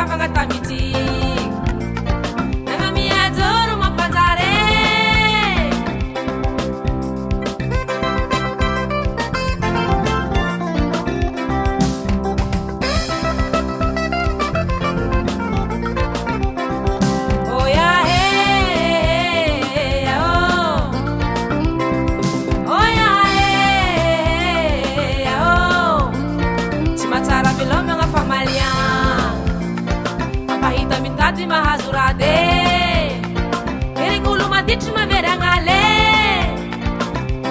vanga tamiti nanga mia doro mapanzare oh yeah hey oh yeah hey oh timatara bilome nga famalia apahita mitati mahazurade erikulu maditri maverangale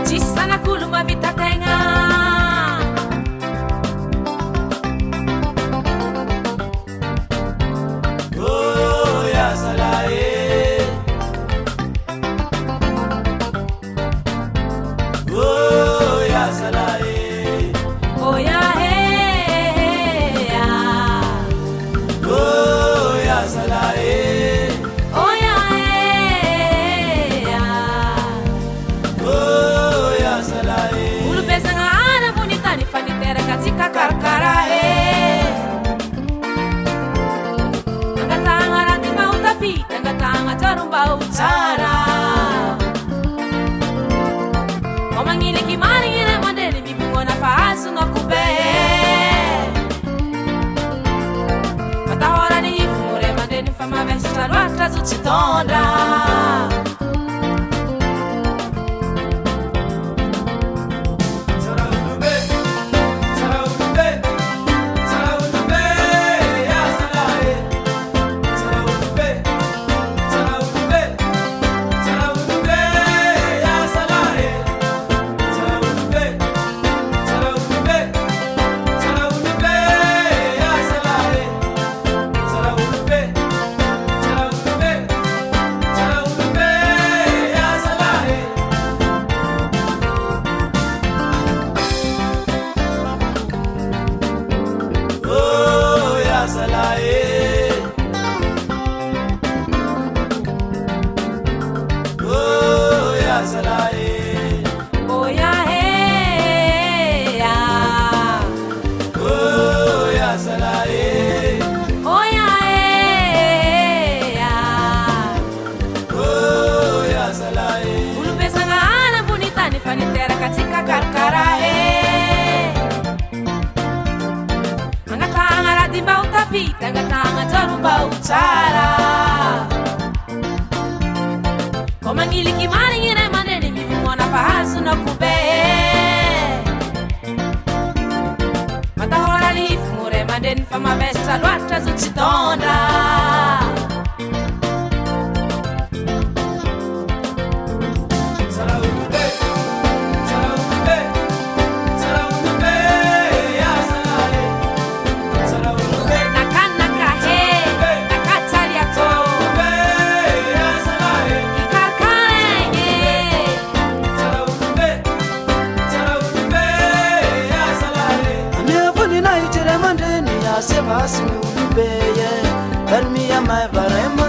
tisana kulu mavitatenga oh ya salae oh ya salae oh yeah hey oh ya salae oh yeah hey oh ya salae ulupesa nga ana bonita ni fanitera katika karkara angatanga rati mautafi angatanga tarumba utara omangile kimani ngine mandeli mipingona fahasu na kube matahora ni ifure mandeni fama vesta rwata zuchitonda oh yeah hey oh ya salae oh yeah hey oh ya salae ulupesa nga ana bonita ni fanitera katika karkara angatanga radimba utafita angatanga tarumba utara komangili kimani ngine maneni mipimona fahasu na kube matahora lifumure mandeni fama vesta lwata zuchitonda nakanaka he nakatariato ikarkarenge Anefuni na itere mandeni ya sebasi ulubeye Elmi ya maivarema